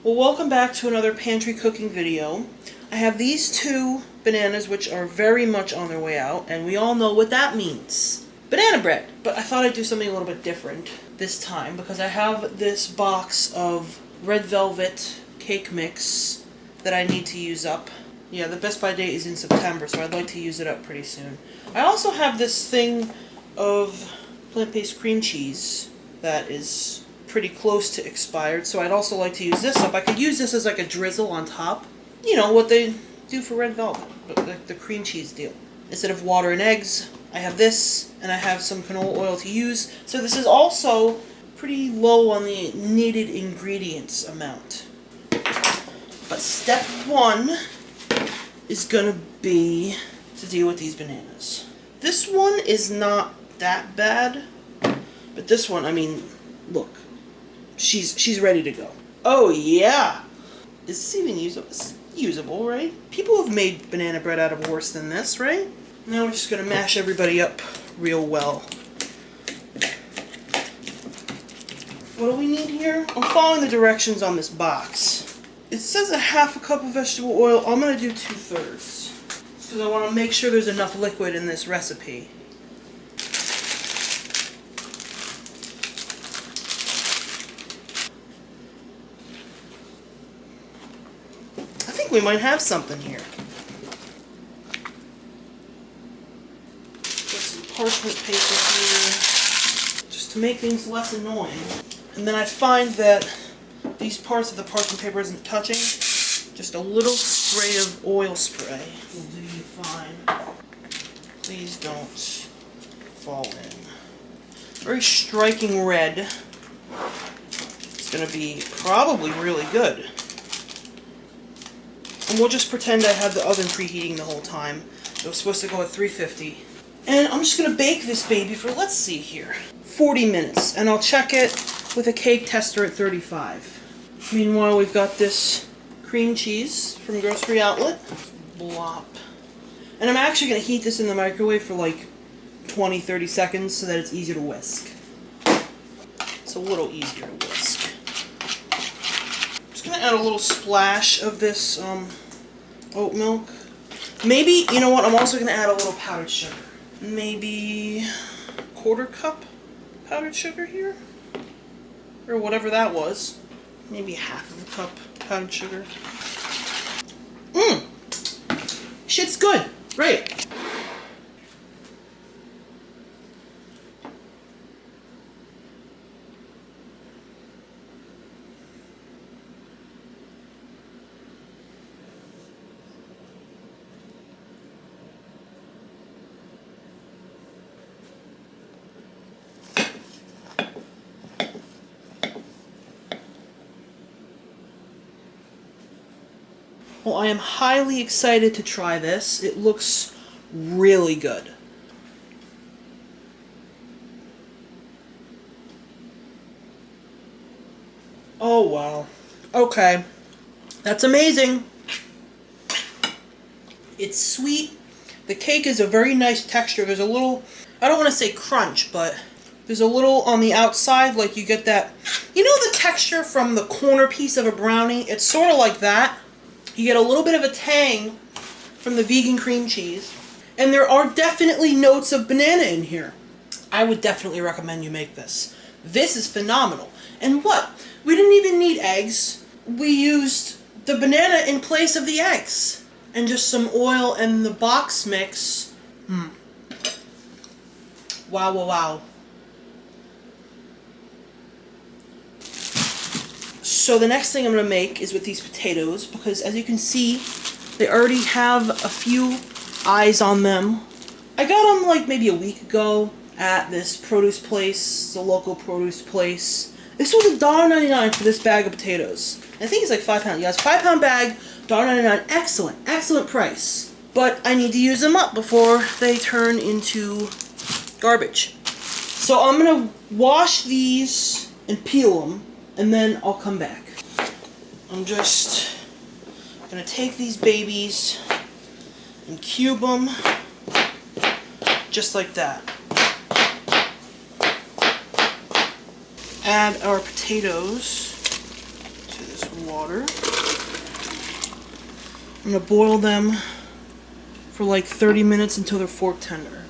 Well, welcome back to another pantry cooking video. I have these two bananas which are very much on their way out, and we all know what that means. Banana bread! But I thought I'd do something a little bit different this time because I have this box of red velvet cake mix that I need to use up. Yeah, the Best By date is in September, so I'd like to use it up pretty soon. I also have this thing of plant-based cream cheese that is pretty close to expired, so I'd also like to use this up. I could use this as like a drizzle on top. You know, what they do for red velvet, but the cream cheese deal. Instead of water and eggs, I have this, and I have some canola oil to use. So this is also pretty low on the needed ingredients amount. But step one is gonna be to deal with these bananas. This one is not that bad, but this one, I mean, look, she's ready to go. Oh yeah! Is this even usable? It's usable, right? People have made banana bread out of worse than this, right? Now we're just gonna mash everybody up real well. What do we need here? I'm following the directions on this box. It says a half a cup of vegetable oil. I'm gonna do 2/3 because I want to make sure there's enough liquid in this recipe. I think we might have something here. Put some parchment paper here just to make things less annoying. And then I find that these parts of the parchment paper isn't touching. Just a little spray of oil spray will do you fine. Please don't fall in. Very striking red. It's going to be probably really good. And we'll just pretend I had the oven preheating the whole time. It was supposed to go at 350. And I'm just going to bake this baby for, let's see here, 40 minutes. And I'll check it with a cake tester at 35. Meanwhile, we've got this cream cheese from Grocery Outlet. Blop. And I'm actually going to heat this in the microwave for like 20-30 seconds so that it's easier to whisk. It's a little easier to whisk. Just going to add a little splash of this oat milk. Maybe, you know what, I'm also going to add a little powdered sugar. Maybe a 1/4 cup powdered sugar here? Or whatever that was. Maybe half of a cup powdered sugar. Shit's good. Right. Well, I am highly excited to try this. It looks really good. Oh, wow. Okay. That's amazing. It's sweet. The cake is a very nice texture. There's a little, I don't want to say crunch, but there's a little on the outside, like you get that, you know the texture from the corner piece of a brownie? It's sort of like that. You get a little bit of a tang from the vegan cream cheese. And there are definitely notes of banana in here. I would definitely recommend you make this. This is phenomenal. And what? We didn't even need eggs. We used the banana in place of the eggs. And just some oil and the box mix. Wow, wow, wow. So the next thing I'm going to make is with these potatoes, because as you can see, they already have a few eyes on them. I got them like maybe a week ago at this produce place, the local produce place. This was $1.99 for this bag of potatoes. I think it's like 5 pounds. Yeah, it's a 5-pound bag, $1.99. Excellent, excellent price. But I need to use them up before they turn into garbage. So I'm going to wash these and peel them. And then I'll come back. I'm just going to take these babies and cube them just like that. Add our potatoes to this water. I'm going to boil them for like 30 minutes until they're fork tender.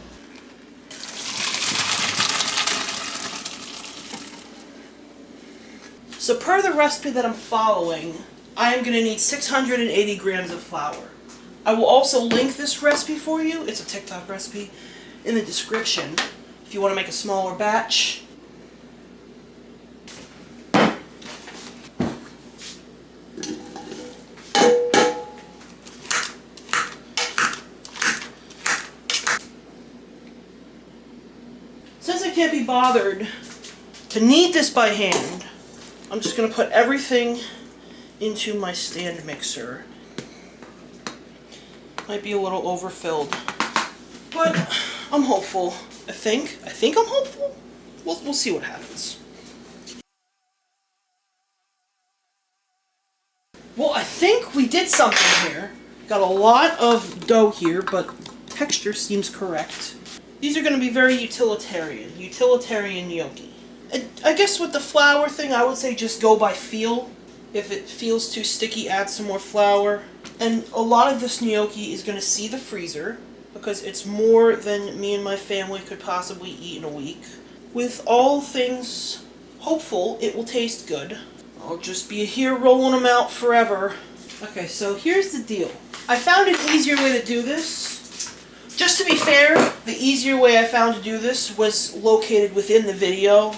So per the recipe that I'm following, I am going to need 680 grams of flour. I will also link this recipe for you, it's a TikTok recipe, in the description if you want to make a smaller batch. Since I can't be bothered to knead this by hand, I'm just going to put everything into my stand mixer. Might be a little overfilled, but I'm hopeful. I think I'm hopeful. We'll see what happens. Well, I think we did something here. Got a lot of dough here, but texture seems correct. These are going to be very utilitarian gnocchi. I guess with the flour thing, I would say just go by feel. If it feels too sticky, add some more flour. And a lot of this gnocchi is going to see the freezer because it's more than me and my family could possibly eat in a week. With all things hopeful, it will taste good. I'll just be here rolling them out forever. Okay, so here's the deal. I found an easier way to do this. Just to be fair, the easier way I found to do this was located within the video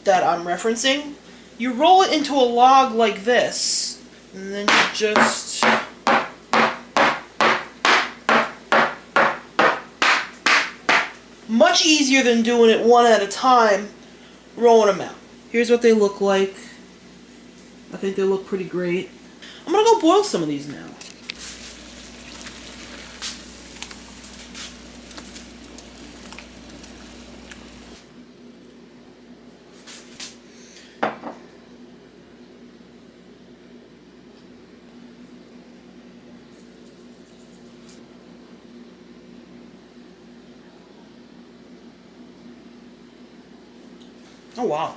that I'm referencing. You roll it into a log like this, and then you just much easier than doing it one at a time, rolling them out. Here's what they look like. I think they look pretty great. I'm gonna go boil some of these now. Oh wow.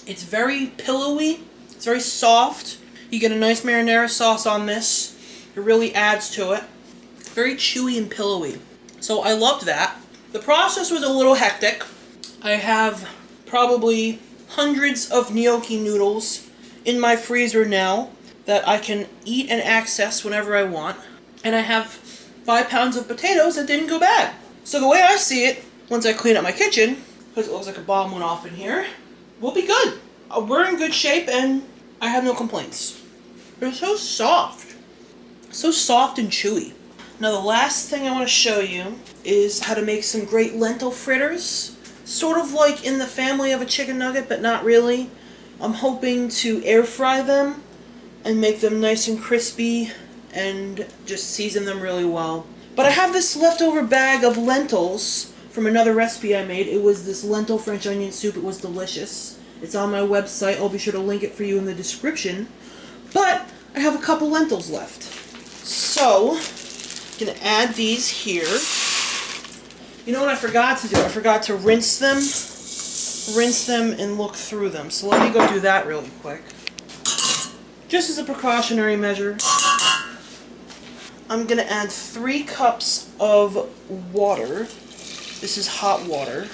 It's very pillowy, it's very soft. You get a nice marinara sauce on this. It really adds to it. Very chewy and pillowy. So I loved that. The process was a little hectic. I have probably hundreds of gnocchi noodles in my freezer now that I can eat and access whenever I want. And I have 5 pounds of potatoes that didn't go bad. So the way I see it, once I clean up my kitchen, because it looks like a bomb went off in here, we'll be good. We're in good shape and I have no complaints. They're so soft. So soft and chewy. Now the last thing I want to show you is how to make some great lentil fritters. Sort of like in the family of a chicken nugget, but not really. I'm hoping to air fry them and make them nice and crispy and just season them really well. But I have this leftover bag of lentils from another recipe I made. It was this lentil French onion soup. It was delicious. It's on my website. I'll be sure to link it for you in the description. But I have a couple lentils left. So, I'm going to add these here. You know what I forgot to do? I forgot to rinse them and look through them. So let me go do that really quick. Just as a precautionary measure, I'm going to add 3 cups of water. This is hot water.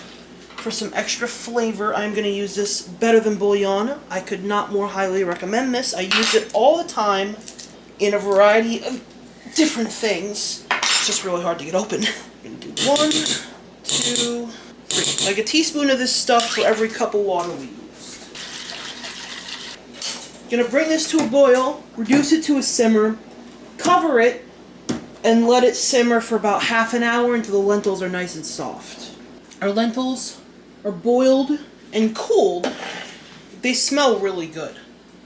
For some extra flavor, I'm going to use this Better Than Bouillon. I could not more highly recommend this. I use it all the time in a variety of different things. It's just really hard to get open. I'm going to do 1, 2, 3. Like a teaspoon of this stuff for every cup of water we use. Going to bring this to a boil, reduce it to a simmer, cover it, and let it simmer for about half an hour until the lentils are nice and soft. Our lentils are boiled and cooled. They smell really good.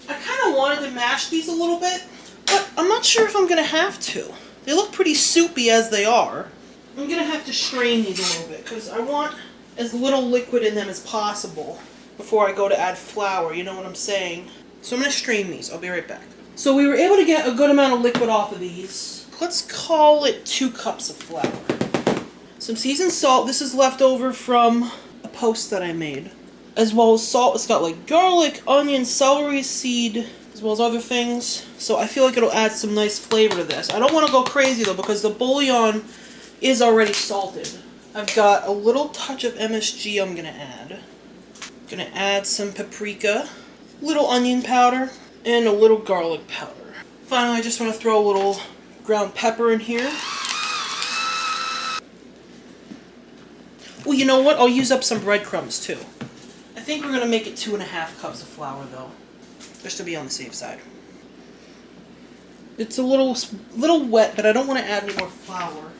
I kind of wanted to mash these a little bit, but I'm not sure if I'm going to have to. They look pretty soupy as they are. I'm going to have to strain these a little bit because I want as little liquid in them as possible before I go to add flour, you know what I'm saying? So I'm going to strain these. I'll be right back. So we were able to get a good amount of liquid off of these. Let's call it 2 cups of flour. Some seasoned salt. This is left over from a post that I made. As well as salt. It's got like garlic, onion, celery seed, as as well as other things. So I feel like it'll add some nice flavor to this. I don't want to go crazy though because the bouillon is already salted. I've got a little touch of MSG I'm going to add. Going to add some paprika, little onion powder, and a little garlic powder. Finally, I just want to throw a little ground pepper in here. Well, you know what? I'll use up some breadcrumbs too. I think we're going to make it 2.5 cups of flour though, just to be on the safe side. It's a little wet, but I don't want to add any more flour.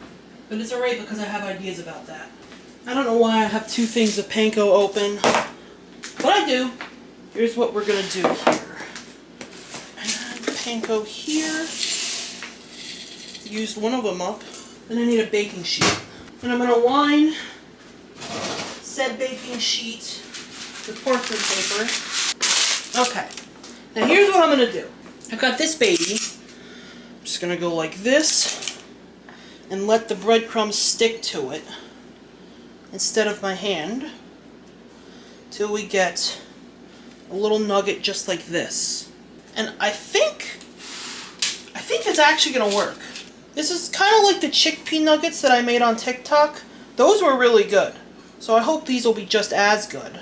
But it's alright because I have ideas about that. I don't know why I have 2 things of panko open, but I do. Here's what we're going to do here. Panko here. Used one of them up. And I need a baking sheet. And I'm going to line said baking sheet with porcelain paper. Okay. Now here's what I'm going to do. I've got this baby. I'm just going to go like this and let the breadcrumbs stick to it instead of my hand till we get a little nugget just like this. And I think it's actually going to work. This is kind of like the chickpea nuggets that I made on TikTok. Those were really good. So I hope these will be just as good.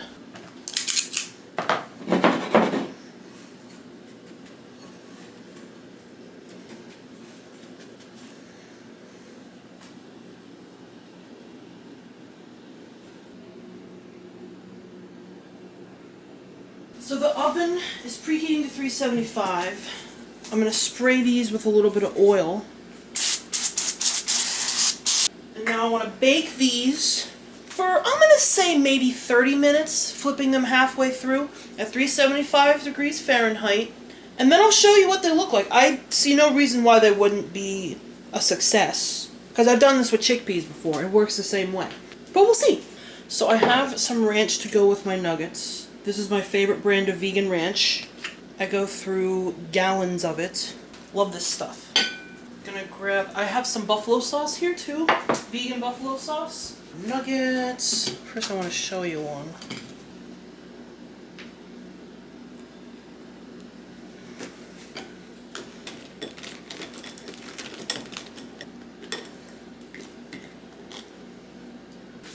So the oven is preheating to 375. I'm going to spray these with a little bit of oil. And now I want to bake these for, I'm going to say maybe 30 minutes, flipping them halfway through at 375 degrees Fahrenheit. And then I'll show you what they look like. I see no reason why they wouldn't be a success, because I've done this with chickpeas before. It works the same way. But we'll see. So I have some ranch to go with my nuggets. This is my favorite brand of vegan ranch. I go through gallons of it. Love this stuff. Gonna grab, I have some buffalo sauce here too. Vegan buffalo sauce. Nuggets. First I want to show you one.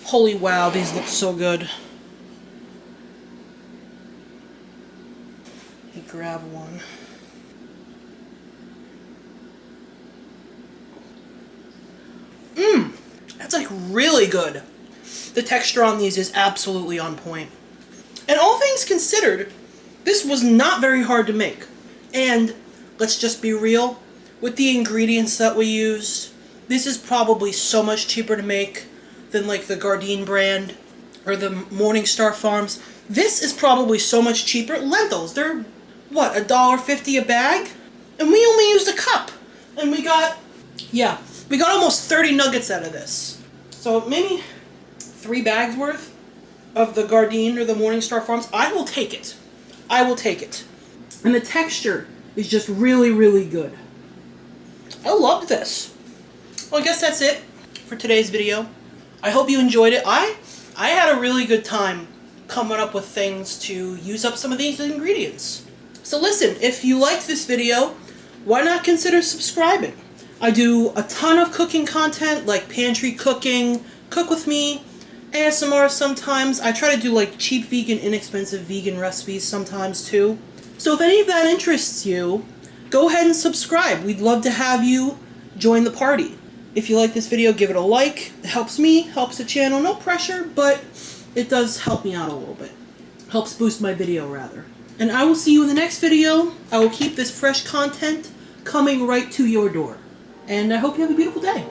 Holy wow, these look so good. Grab one. That's like really good. The texture on these is absolutely on point. And all things considered, this was not very hard to make. And let's just be real, with the ingredients that we used, this is probably so much cheaper to make than like the Gardein brand or the Morningstar Farms. This is probably so much cheaper. Lentils, they're what, $1.50 a bag? And we only used a cup. And we got almost 30 nuggets out of this. So maybe 3 bags worth of the Gardein or the Morningstar Farms. I will take it. I will take it. And the texture is just really, really good. I loved this. Well, I guess that's it for today's video. I hope you enjoyed it. I had a really good time coming up with things to use up some of these ingredients. So listen, if you liked this video, why not consider subscribing? I do a ton of cooking content, like pantry cooking, cook with me, ASMR sometimes. I try to do like cheap vegan, inexpensive vegan recipes sometimes too. So if any of that interests you, go ahead and subscribe. We'd love to have you join the party. If you like this video, give it a like. It helps me, helps the channel. No pressure, but it does help me out a little bit. Helps boost my video, rather. And I will see you in the next video. I will keep this fresh content coming right to your door. And I hope you have a beautiful day.